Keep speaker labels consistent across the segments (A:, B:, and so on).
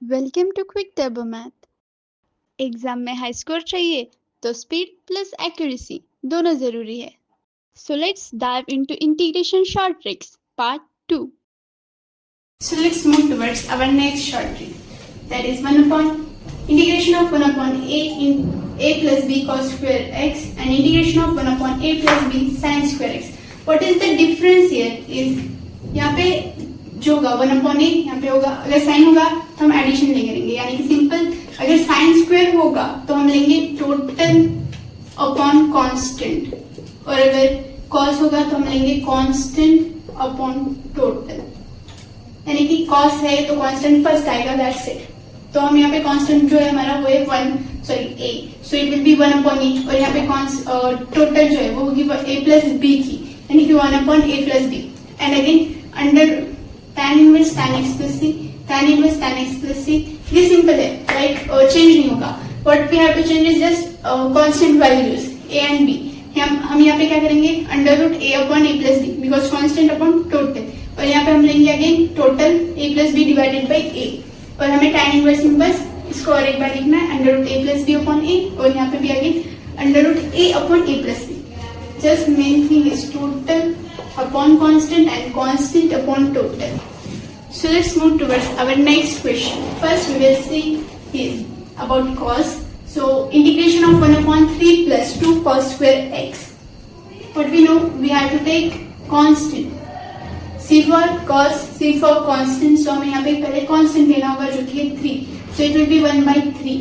A: Welcome to Quick Turbo Math. Exam में high score चाहिए तो स्पीड प्लस एक्यूरेसी दोनों जरूरी है। So let's dive into integration short tricks part 2.
B: So let's move towards our next short trick. That is 1 upon integration of 1 upon a in a plus b cos square x and integration of 1 upon a plus b sin square x. What is the difference here is यहाँ पे जो होगा 1 upon a यहाँ पे होगा, अगर sin होगा तो हम एडिशन लेंगे, यानी कि सिंपल। अगर sin स्क्वायर होगा तो हम लेंगे टोटल अपॉन कांस्टेंट, और अगर cos होगा तो हम लेंगे कांस्टेंट अपॉन टोटल, यानी कि cos है तो कांस्टेंट फर्स्ट आएगा, दैट्स इट। तो हम यहाँ पे कांस्टेंट जो है हमारा वो है a, so it will be 1 upon a, और यहाँ पे टोटल जो है वो होगी a प्लस b की, यानी कि 1 upon a plus b। And again under tan inverse tan x plus c, tan inverse tan x plus c। ये सिंपल है, राइट, चेंज नहीं होगा। What we have to change is just constant values a and b। हम यहाँ पे क्या करेंगे, under root a upon a plus b, because constant upon total, और यहाँ पे हम लेंगे again total a plus B divided by a, और हमें tan इनवर्स बस इसको और एक बार लिखना है, under root a plus B upon a, और यहाँ पे भी again under root a upon a plus B. Just main thing is total upon constant and constant upon total. So let's move towards our next question. First we will see here about cos. So integration of 1 upon 3 plus 2 cos square x. What we know, we have to take constant. C for cos, C for constant. So हमें यहाँ पे पहले constant लेना होगा जो कि है 3. So it will be 1 by 3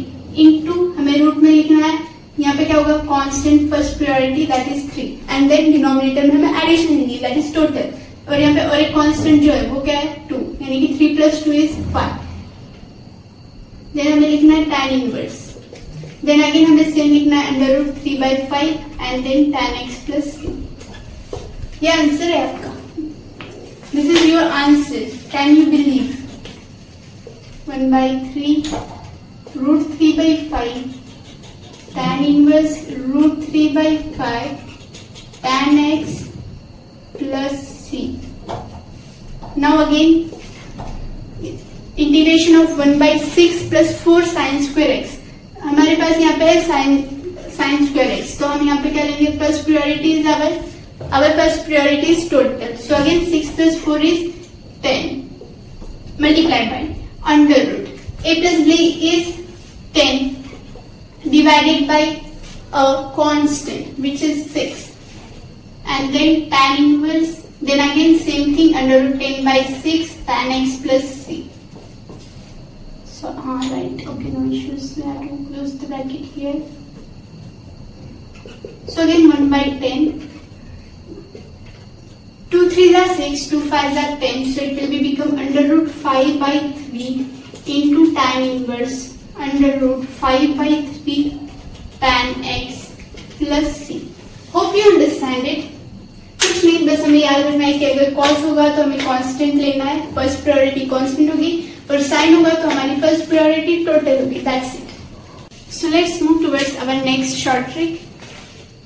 B: into हमें रूट में लिखना है, यहाँ पे क्या होगा, constant first priority that is 3, and then denominator में हमें addition लेंगे that is total, और यहाँ पे और एक कांस्टेंट जो है वो क्या है 2, यानी कि 3 प्लस 2 इज 5। देन हमें लिखना है tan इनवर्स, देन अगेन हमें सेम लिखना है under root 3 by 5 and then tan x plus c। ये आंसर है आपका, this is your answer, can you believe. 1 by 3 root 3 by 5 tan inverse root 3 by 5 tan x plus c. Now again integration of 1 by 6 plus 4 sin square x. हमारे पास यहाँ पे है sin square x, तो हम यहाँ पे क्या लेंगे, first priority is our first priority is total. So again 6 plus 4 is 10 multiplied by under root a plus b is 10 divided by a constant which is 6, and then tan inverse, then again same thing under root 10 by 6 tan x plus c. So right, okay, no issues, we have to close the bracket here. So again 1 by 10, 2 3s are 6, 2 5s are 10, so it will be become under root 5 by 3 into tan inverse under root 5 by 3 tan x plus c. Hope you understand it. कुछ नहीं, बस हमें याद रखना है कि अगर cos होगा तो हमें कांस्टेंट लेना है, फर्स्ट प्रायोरिटी कांस्टेंट होगी, और sin होगा तो हमारी फर्स्ट प्रायोरिटी टोटल होगी, that's it. So let's move towards our next short trick,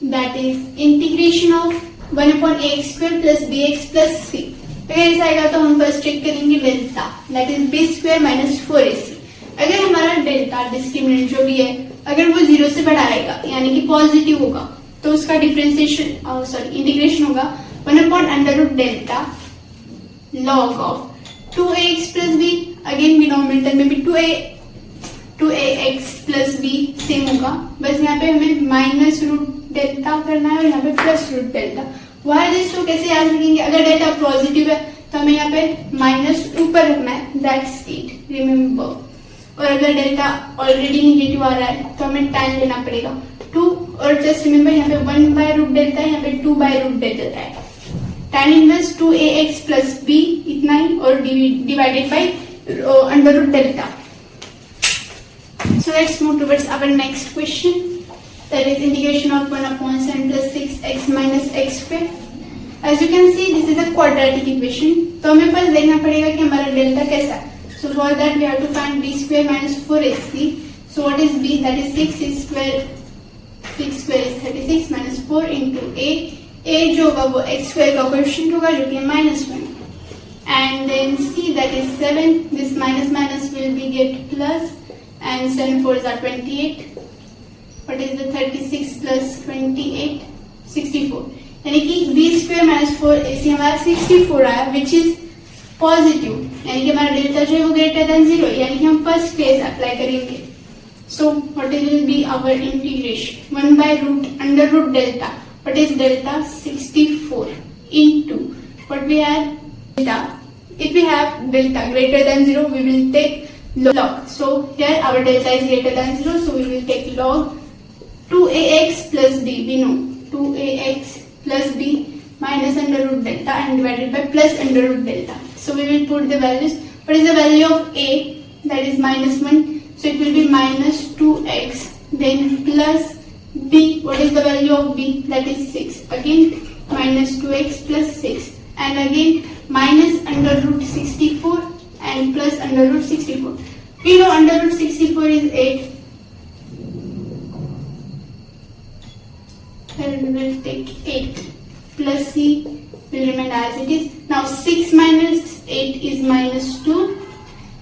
B: that is integration of 1 upon ax square plus bx plus c. अगर ऐसा आएगा तो हम फर्स्ट चेक करेंगे delta, that is b square minus 4ac। अगर हमारा delta discriminant जो भी है अगर वो 0 से बड़ा आएगा यानी कि पॉजिटिव होगा, तो उसका डिफरेंशिएशन इंटीग्रेशन होगा 1 upon under root delta log of 2ax plus b, again denominator में भी 2ax plus b सेम होगा, बस यहाँ पे हमें माइनस रूट डेल्टा करना है और यहाँ पे plus root delta. Why this, तो कैसे याद रखेंगे, अगर डेल्टा पॉजिटिव है तो हमें यहाँ पे माइनस ऊपर रखना है, दैट्स इट, रिमेम्बर। और अगर डेल्टा ऑलरेडी निगेटिव आ रहा है तो हमें tan लेना पड़ेगा 2, और जस्ट रिमेम्बर यहाँ पे 1 बाय रूट डेल्टा है, यहाँ पे 2 बाय रूट डेल्टा है, tan inverse 2ax plus b इतना ही, और divided by under root delta. So let's move towards our next question, that is integration of 1 upon 7 plus 6x minus x square. As you can see, this is a quadratic equation. तो हमें बस देखना पड़ेगा कि हमारा delta कैसा है। So for that we have to find b square minus 4ac. So what is b? That is 6 square. 6 square is 36 minus 4 into a जो होगा वो x square का कोएफिशिएंट होगा जो कि है -1, and then c, that is 7. This minus minus will be get plus, and 7 4s are 28. What is the 36 plus 28? 64. यानी कि b स्क्वायर माइनस 4ac हमारा 64 आया, विच इज पॉजिटिव, यानी कि हमारा डेल्टा जो है वो ग्रेटर देन 0, यानी कि हम फर्स्ट केस अप्लाई करेंगे. So what will be our integration? 1 by root under root delta. What is delta? 64 into what we have delta. If we have delta greater than 0, we will take log. So here our delta is greater than 0, so we will take log 2ax plus b. We know 2ax plus b minus under root delta and divided by plus under root delta. So we will put the values. What is the value of a? That is minus 1. So it will be minus 2x. Then plus b. What is the value of b? That is 6. Again minus 2x plus 6. And again minus under root 64 and plus under root 64. We know under root 64 is 8. Then we will take 8 plus c will remain as it is. Now 6 minus 8 is minus 2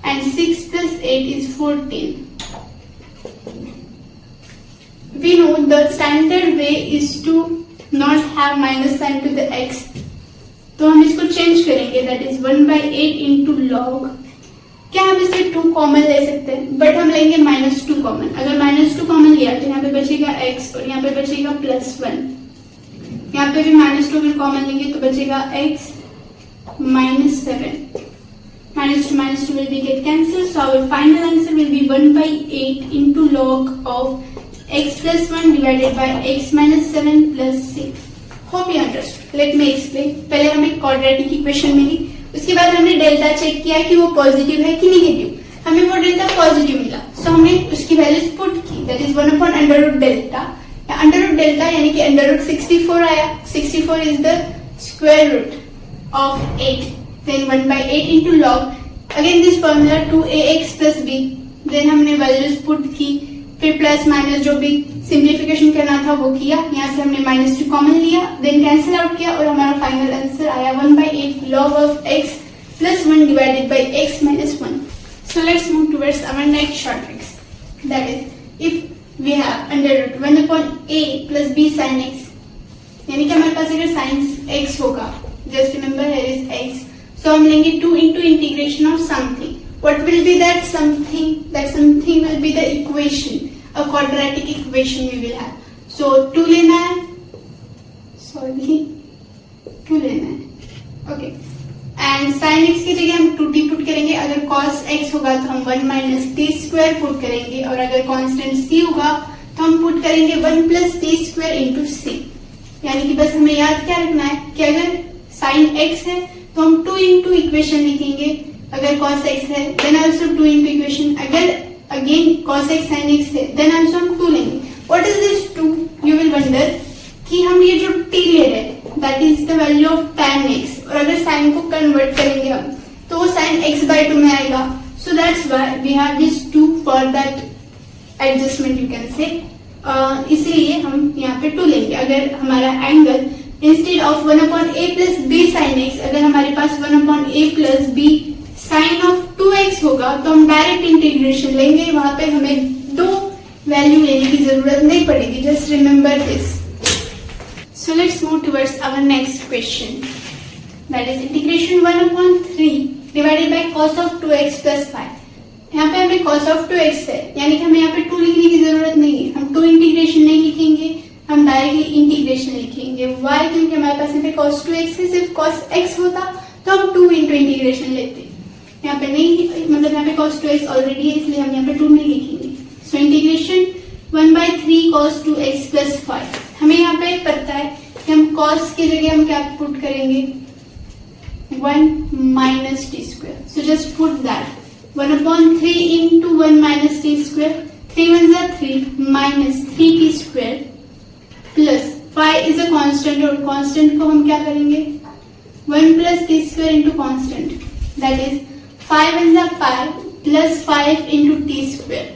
B: and 6 plus 8 is 14. We know the standard way is to not have minus sign to the x. तो हम इसको change करेंगे. That is 1 by 8 into log. क्या हम इसे 2 common ले सकते हैं? बट हम लेंगे -2 कॉमन. अगर -2 कॉमन लिया तो यहाँ पे बचेगा x और यहाँ पे बचेगा +1. यहाँ पे भी -2 भी कॉमन लेंगे तो बचेगा x -7. -2 will be get cancelled. So our final answer will be 1 by 8 into log of x plus 1 divided by x minus 7 plus 6. Hope you understood. Let me explain. पहले हमें क्वाड्रेटिक इक्वेशन मिली, उसके बाद हमने delta check किया कि वो positive है कि निगेटिव. हमें वो डेल्टा पॉजिटिव मिला, सो हमने उसकी वैल्यूज पुट की. That is 1 upon under root delta. Under root delta यानी कि अंडर रूट 64 आया. 64 is the square root of 8. Then 1 by 8 into log. Again this formula 2ax plus b. Then हमने values put की, फिर plus minus जो भी simplification करना था वो किया. यहाँ से हमने -2 कॉमन लिया, देन कैंसिल आउट किया और हमारा फाइनल आंसर आया 1 by 8 log of x plus 1 divided by x minus 1. So let's move towards our next short tricks. That is, if we have under root 1 upon a plus b sin x, यानी कि हमारे पास अगर sin x होगा, just remember here is x, so हम लेंगे 2 into integration of something. What will be that something? That something will be the equation, a quadratic equation we will have. So 2 लेना है, sorry 2 लेना है, okay. And sin x की जगह हम 2t put करेंगे. अगर cos x होगा तो हम 1 minus t square पुट करेंगे, और अगर constant c होगा तो हम पुट करेंगे 1 plus t square into c. यानी कि बस हमें याद क्या रखना है कि अगर sin x है तो हम 2 into इक्वेशन लिखेंगे. अगर cos x है then also 2 into equation. अगर again cos x sin x है then also हम 2 लेंगे. What is this 2? You will wonder कि हम ये जो t ले रहे हैं that is the value of tan x, और अगर sin को कन्वर्ट करेंगे हम तो वो sin x by 2 में आएगा. So that's why we have this 2 for that adjustment you can say. इसीलिए हम यहाँ पे 2 लेंगे. अगर हमारा angle instead of 1 upon a plus b sin x, अगर हमारे पास 1 upon a plus b sin of 2x होगा तो हम डायरेक्ट इंटीग्रेशन लेंगे. वहां पे हमें 2 वैल्यू लेने की जरूरत नहीं पड़ेगी. Just remember this. So let's move towards our next question. That is integration 1 upon 3 divided by cos of 2x plus 5. यहाँ पे हमें cos of 2x है, यानी कि हमें यहाँ पे 2 लिखने की जरूरत नहीं है. हम 2 इंटीग्रेशन नहीं लिखेंगे, हम डायरेक्टली इंटीग्रेशन लिखेंगे. वाई? क्योंकि हमारे पास यहाँ पे cos 2x है. सिर्फ cos x होता तो हम 2 into इंटीग्रेशन लेते. यहाँ पे नहीं, मतलब यहाँ पे cos 2x ऑलरेडी है, इसलिए हम यहाँ पे 2 नहीं लिखेंगे. So integration 1 by 3 cos 2x plus 5. हमें यहाँ पे पता है कि हम cos की जगह हम क्या पुट करेंगे? 1 minus t square. So just put that 1 upon 3 into 1 minus t square. 3 ones are 3 minus 3t square plus 5 is a constant, और constant को हम क्या करेंगे? 1 plus t square into constant. That is 5 ones are 5 plus 5 into t square.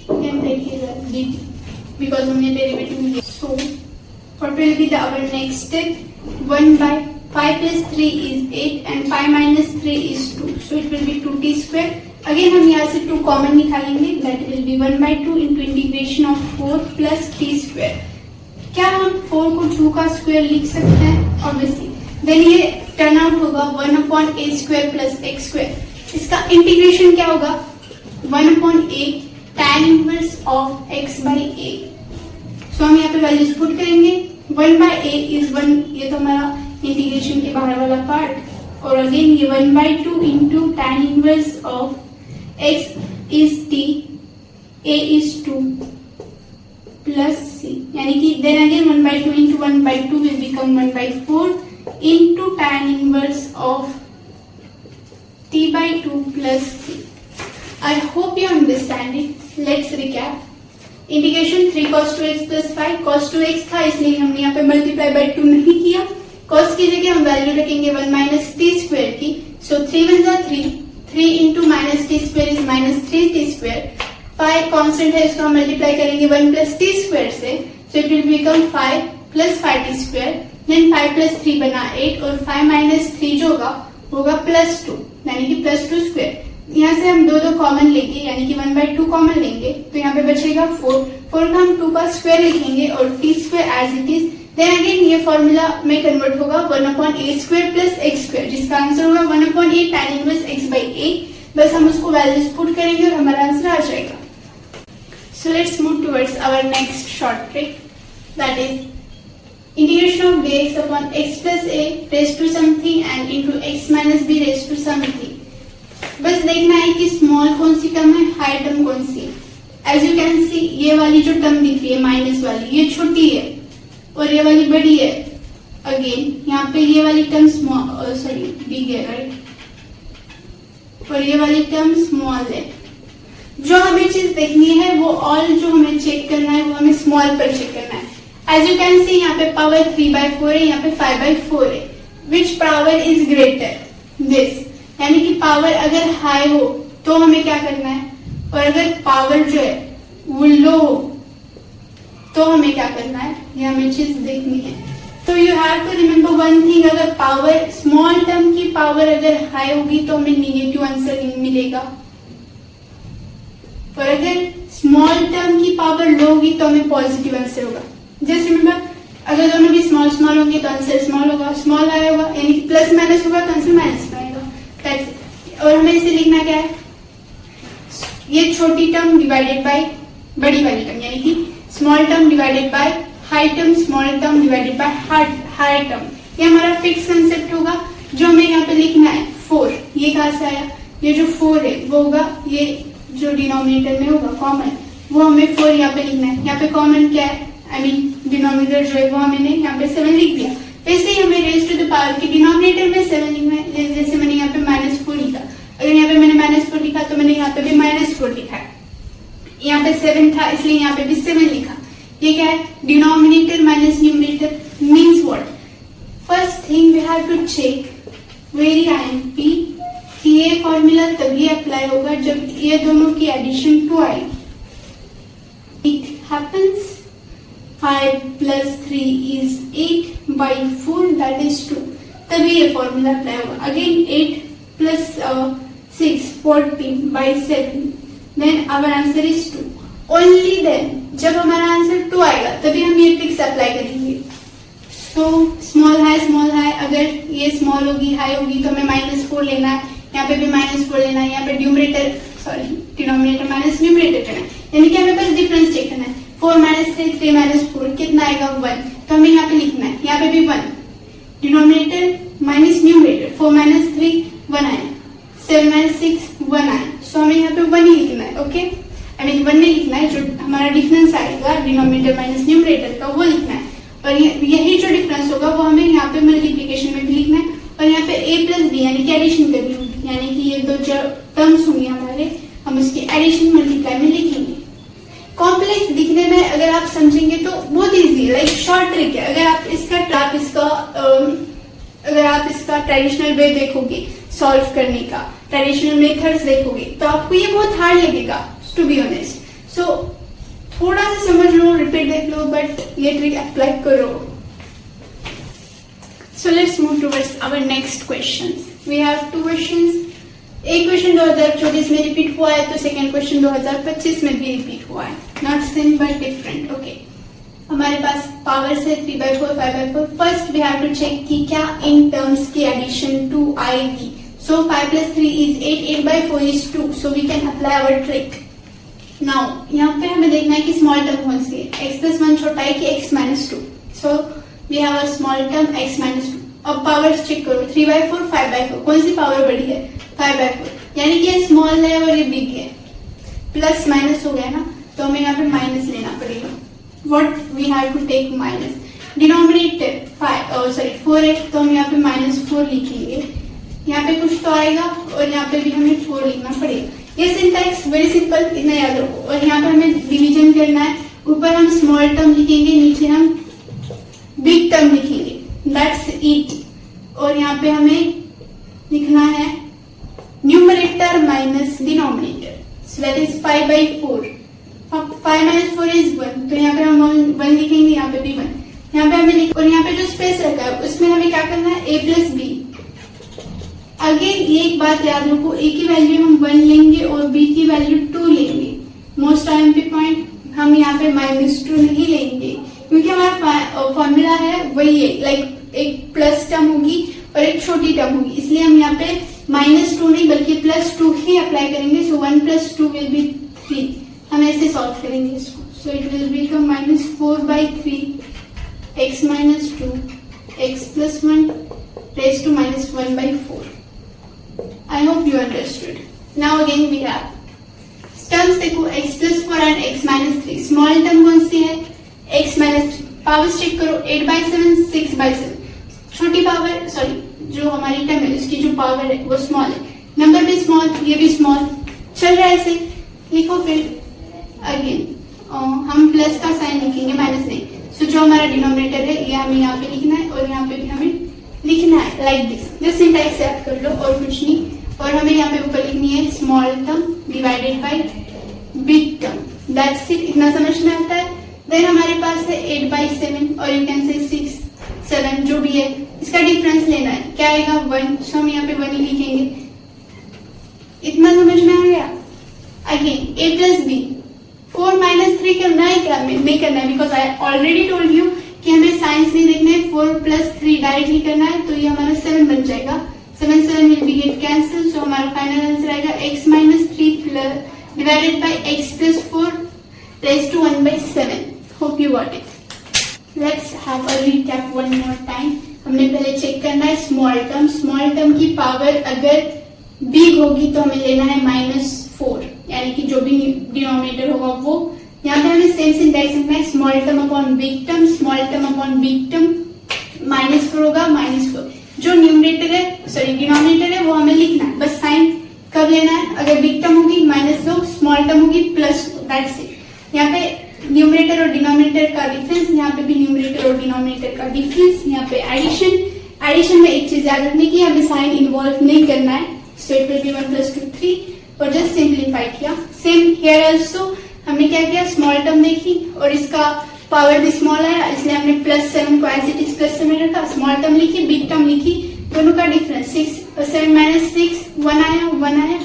B: Can take it as dt because हमने derivative लिया. So what will be the our next step? 1 by 5 plus 3 is 8 and 5 minus 3 is 2. So it will be 2t square. Again हम यहाँ से 2 common निकालेंगे. That will be 1/2 into integration of 4 plus t square. क्या हम 4 को 2 का square लिख सकते हैं? Obviously. Then ये टर्न आउट होगा 1/a square plus x square. इसका इंटीग्रेशन क्या होगा? 1/a tan inverse of x by a. So हम यहाँ पे वैल्यूज पुट करेंगे. 1/a is 1. ये तो हमारा इंटीग्रेशन के बाहर वाला पार्ट. और अगेन ये 1/2 into tan inverse of x is t, a is 2 plus c. यानी कि then again 1/2 into 1/2 will become 1/4 into tan inverse of t by 2 plus c. I hope you understand it. Let's recap. Integration 3 cos 2x plus 5 cos 2x था इसलिए हमने यहाँ पे multiply by 2 नहीं किया. cos की जगह हम वैल्यू रखेंगे 1 minus t square की. So 3 1 जा 3. 3 into minus t square is minus 3t square. 5 constant है इसको हम मल्टीप्लाई करेंगे 1 plus t square से. So it will become 5 plus 5t square. Then 5 plus 3 बना 8 और 5 minus 3 जो होगा plus 2 यानी कि plus 2 square. यहाँ से हम दो कॉमन लेंगे यानी कि 1/2 कॉमन लेंगे तो यहाँ पे बचेगा 4 का हम 2 का स्क्वायर लिखेंगे और t square as it is. Then again ये फॉर्मूला में कन्वर्ट होगा 1/a square plus x square जिसका आंसर होगा 1/a tan inverse x by a. बस हम उसको वैल्यूज पुट करेंगे और हमारा आंसर आ जाएगा. So let's move towards our next short trick that is integration of dx upon x plus a raised to something and into x minus b raised to something. बस देखना है कि small कौन सी टर्म है, high term कौन सी है. As you can see ये वाली जो टर्म दिख रही है माइनस वाली ये छोटी है और ये वाली बड़ी है. अगेन यहाँ पे ये वाली टर्म स्मॉल सॉरी बिग है राइट और ये वाली टर्म स्मॉल है. जो हमें चीज देखनी है वो ऑल जो हमें चेक करना है वो हमें स्मॉल पर चेक करना है. एज यू कैन सी यहाँ पे पावर 3/4 है, यहाँ पे 5/4 है. Which power is greater? This. यानी कि पावर अगर हाई हो तो हमें क्या करना है और अगर पावर जो है वो लो हो तो हमें क्या करना है ये हमें चीज देखनी है. तो you have to remember one thing. अगर पावर स्मॉल टर्म की पावर अगर हाई होगी तो हमें निगेटिव आंसर मिलेगा और अगर स्मॉल टर्म की पावर लो होगी तो हमें पॉजिटिव आंसर होगा. जस्ट रिमेम्बर अगर दोनों भी स्मॉल स्मॉल होंगे तो आंसर स्मॉल होगा, स्मॉल आया होगा यानी कि प्लस माइनस होगा तो आंसर माइनस में आएगा. और हमें इसे लिखना क्या है ये छोटी टर्म डिवाइडेड बाय बड़ी वाली टर्म यानी कि small term divided by high term, small term divided by high term. ये हमारा फिक्स कंसेप्ट होगा. जो हमें यहाँ पे लिखना है 4 ये कहाँ से आया? ये जो 4 है वो होगा ये जो डिनोमिनेटर में होगा कॉमन वो हमें 4 यहाँ पे लिखना है. यहाँ पे कॉमन क्या है आई मीन डिनोमिनेटर जो है वो हमने यहाँ पे 7 लिख दिया. वैसे ही हमें रेज टू द पावर के डिनोमिनेटर में 7 लिखना है. जैसे मैंने यहाँ पे -4 लिखा, अगर यहाँ पे मैंने -4 लिखा तो मैंने यहाँ पे भी -4 लिखा है. यहाँ पे 7 था इसलिए यहाँ पे भी 7 लिखा. ये क्या है? Denominator minus numerator means what? First thing we have to check very IMP कि ये फॉर्मूला तभी अप्लाई होगा जब ये दोनों की एडिशन 2 आएगी. It happens 5 plus 3 is 8/4 that is 2. तभी ये फॉर्मूला अप्लाई होगा. Again 8 plus 6 14/7 then our answer is 2. Only then जब हमारा आंसर 2 आएगा तभी हम ये ट्रिक्स अप्लाई करेंगे. सो स्मॉल हाई अगर ये स्मॉल होगी हाई होगी तो हमें -4 लेना है. यहाँ पे भी -4 लेना है. यहाँ पे डिनोमिनेटर माइनस न्यूमरेटर करना है यानी कि हमें बस डिफरेंस चेक करना है. 4 - 3 3 - 4 कितना आएगा 1. तो हमें यहाँ पे लिखना है. यहाँ पे भी 1 डिनोमिनेटर माइनस न्यूमरेटर 4 - 3 1 आया, 7 - 6 1 आया. सो हमें यहाँ पे 1 ही लिखना है. ओके आई मीन 1 नहीं लिखना है. जो हमारा डिफरेंस आएगा डिनोमिनेटर माइनस न्यूमरेटर का वो लिखना है और यही जो डिफरेंस होगा वो हमें यहाँ पे मल्टीप्लीकेशन में भी लिखना है और यहाँ पे a plus b यानी कि एडिशन करनी होगी. यानी कि ये दो जो टर्म्स होंगे हमारे हम उसकी एडिशन मल्टीप्लाई में लिखेंगे. कॉम्प्लेक्स दिखने में अगर आप समझेंगे तो बहुत इजी है, लाइक शॉर्ट ट्रिक है. अगर आप इसका ट्रेडिशनल वे देखोगे सॉल्व करने का, ट्रेडिशनल मेथड्स देखोगे तो आपको ये बहुत हार्ड लगेगा टू बी ऑनेस्ट. सो थोड़ा सा समझ लो, रिपीट देख लो, बट ये ट्रिक अप्लाई करो. So let's move towards our next questions. We have two questions. एक क्वेश्चन 2024 में रिपीट हुआ है, तो सेकंड क्वेश्चन 2025 में भी रिपीट हुआ है. Not same but different. Okay, हमारे पास पावर्स है 3/4, 5/4. First we have to check कि क्या इन टर्म्स की एडिशन 2 आएगी. सो 5 + 3 is 8, 8/4 is 2. So we can apply our trick. Now यहाँ पे हमें देखना है कि स्मॉल टर्म कौन सी है. x + 1 छोटा है कि x - 2. So we have a small term x - 2. अब पावर्स चेक करो. 3/4, 5/4. कौन सी पावर बड़ी है? 5/4. यानी कि ये स्मॉल है और ये बिग है. प्लस माइनस हो गया ना, तो हमें यहाँ पे माइनस लेना पड़ेगा. What we have to take minus. Denominator 4 है, तो हम यहाँ पे -4 लिखेंगे. यहाँ पे कुछ तो आएगा और यहाँ पे भी हमें 4 लिखना पड़ेगा. ये सिंटैक्स वेरी सिंपल, इतना याद रखो. और यहाँ पे हमें डिवीजन करना है. ऊपर हम स्मॉल टर्म लिखेंगे, नीचे हम बिग टर्म लिखेंगे. That's it. और यहाँ पे हमें लिखना है numerator minus denominator. So that is 5/4. 5 - 4 is 1. तो यहाँ पे हम 1 लिखेंगे, यहाँ पे भी 1. यहाँ पे हमें और यहाँ पे जो स्पेस रखा है उसमें हमें क्या करना है? a + b. अगेन ये एक बात याद रखो, a की वैल्यू हम 1 लेंगे और b की वैल्यू 2 लेंगे. मोस्ट IMP पॉइंट, हम यहाँ पे -2 नहीं लेंगे क्योंकि हमारा फॉर्मूला है वही है. लाइक एक प्लस टर्म होगी और एक छोटी टर्म होगी, इसलिए हम यहाँ पे -2 नहीं बल्कि +2 ही अप्लाई करेंगे. सो 1 + 2 विल बी 3. हम ऐसे सॉल्व करेंगे इसको. So it will become -4/3 x - 2 x + 1 raised to -1/4. I hope you understood. Now again we have terms देखो. x + 4 and x - 3. Small term कौन सी है? x - 3. पावर्स चेक करो. 8/7, 6/7. छोटी पावर जो हमारी टर्म है उसकी जो पावर है वो स्मॉल है. नंबर भी स्मॉल, ये भी स्मॉल. चल रहा है ऐसे. लिखो फिर अगेन हम प्लस का साइन लिखेंगे, माइनस नहीं. सो जो हमारा डिनोमिनेटर है ये हमें यहाँ पे लिखना है और यहाँ पे भी हमें लिखना है लाइक दिस. जस्ट सिंटैक्स याद कर लो और कुछ नहीं. और हमें यहाँ पे ऊपर लिखनी है small term divided by big term. That's it. इतना समझ में आता है. देन हमारे पास है 8/7 और यू कैन से 6, 7 जो भी है. इसका डिफरेंस लेना है. क्या आएगा? 1. सो हम यहाँ पे 1 ही लिखेंगे. इतना समझ में आ गया. Again a + b. 4 - 3 करना है क्या? नहीं करना है, because I already told you कि हमें साइंस नहीं देखना है. 4 + 3 डायरेक्टली करना है, तो ये हमारा 7 बन जाएगा. 7 विल बी गेट कैंसिल. सो हमारा फाइनल आंसर आएगा x - 3 divided bye x + 4 raised to 1/7. Hope you got it. Let's have a recap one more time. हमने पहले चेक करना है स्मॉल टर्म. स्मॉल टर्म की पावर अगर बिग होगी तो हमें लेना है -4, यानी कि जो भी डिनोमिनेटर होगा वो. यहाँ पे हमें सेम सिंटैक्स लिखना है. Small term upon big term, small term upon big term. -4 होगा, -4. जो न्यूमरेटर है डिनोमिनेटर है वो हमें लिखना है. बस साइन कब लेना है? अगर बिग टर्म होगी -2, स्मॉल टर्म होगी +2. That's it. यहाँ पे न्यूमरेटर और डिनोमिनेटर का डिफरेंस, यहाँ पे भी न्यूमरेटर और डिनोमिनेटर का डिफरेंस. यहाँ पे एडिशन में एक चीज याद रखने की, हमें साइन इन्वॉल्व नहीं करना है. सो इट विल बी 1 + 2, 3 और जस्ट सिंप्लीफाई किया. सेम हियर आल्सो हमने क्या किया? स्मॉल टर्म देखी और इसका पावर भी स्मॉल आया, इसलिए हमने +7 को एज इट इज +7 रखा. स्मॉल टर्म लिखी, बिग टर्म लिखी, दोनों का डिफरेंस 6 और 7 - 6 1 आया.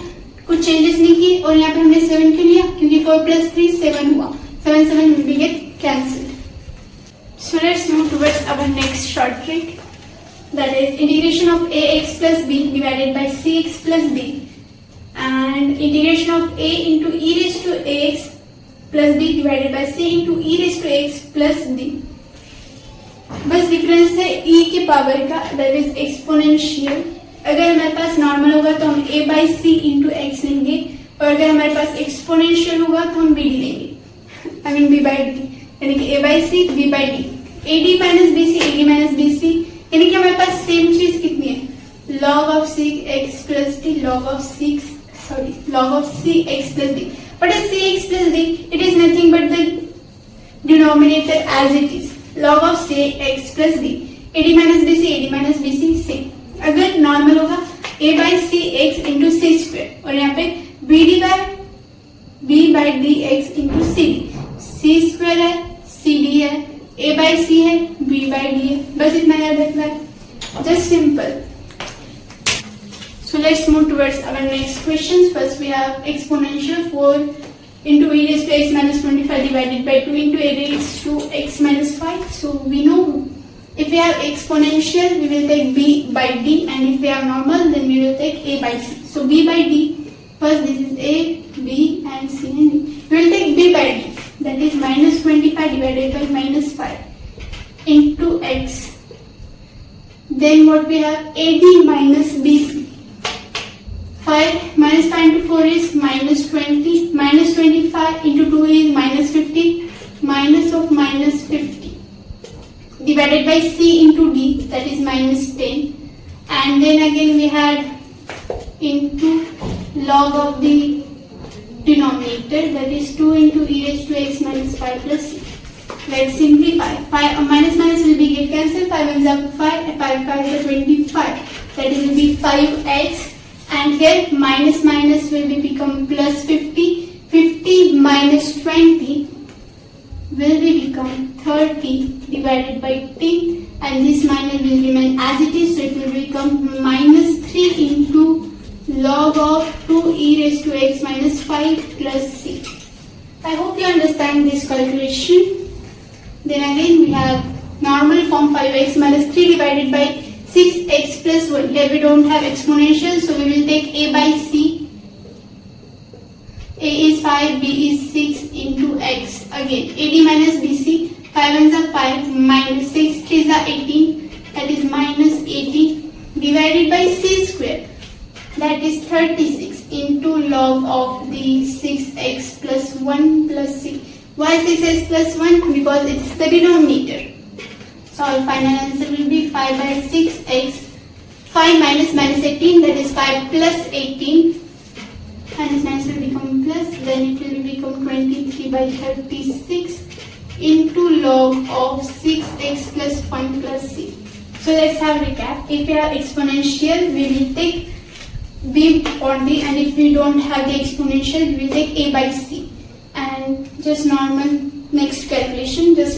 B: कुछ चेंजेस नहीं की. और यहाँ पे हमने 7 क्यों लिया? क्योंकि 4 + 3 7 हुआ. 7 will be get cancelled. So let's move towards our next short trick. That is integration of ax + b divided by cx + b and integration of a into e raised to ax + b divided by c into e raised to x + b. बस difference है e के power का, that is exponential. अगर हमारे पास normal होगा तो हम a/c into x लेंगे और अगर हमारे पास एक्सपोनेंशियल होगा तो हम bd लेंगे. I mean b/d, यानी कि a/c b/d. ad - bc, ad - bc, यानी कि हमारे पास सेम चीज कितनी है? log of cx + d, log of cx + d. What is cx + d? It is nothing but the denominator as it is. log of cx + d. ad - bc, same. अगर normal होगा a/cx into c² और यहाँ पे b/dx into cd. c² है, cd है, a/c है, b/d है. बस इतना याद रखना है. Just simple. So let's move towards our next questions. First we have exponential 4 into e raised to x minus 25 divided by 2 into a raised to x minus 5. So we know if we have exponential, we will take b by d, and if we have normal, then we will take a by c. So b by d, first this is a, b and c and d. We will take b by d, that is minus 25 divided by minus 5 into x. Then what we have, ad minus bc. 5 minus 5 into 4 is minus 20, minus 25 into 2 is minus 50, minus of minus 50, divided by c into d, that is minus 10, and then again we had into log of the denominator, that is 2 into e raised to x minus 5 plus c. Let's simplify. 5 minus minus will be get cancelled, 5 is up 5, and 5 is 25, that is will be 5x. And here minus minus will be become plus 50. 50 minus 20 will be become 30 divided by 10, and this minus will remain as it is, so it will become minus 3 into log of 2 e raised to x minus 5 plus c. I hope you understand this calculation. Then again we have normal form 5x minus 3 divided by 6x plus 1. Here we don't have exponential, so we will take a by c. A is 5, b is 6 into x. Again, ad minus bc. 5 ones are 5, minus 6, 3s are 18, that is minus 80, divided by c square, that is 36, into log of the 6x plus 1 plus c. Why 6x plus 1? Because it's the denominator. So our final answer will be 5 by 6x. 5 minus minus 18, that is 5 plus 18. And this minus will become plus, then it will become 23 by 36 into log of 6x plus 1 plus c. So let's have a recap. If we have exponential, we will take b or d, and if we don't have the exponential, we will take a by c. And just normal next calculation, just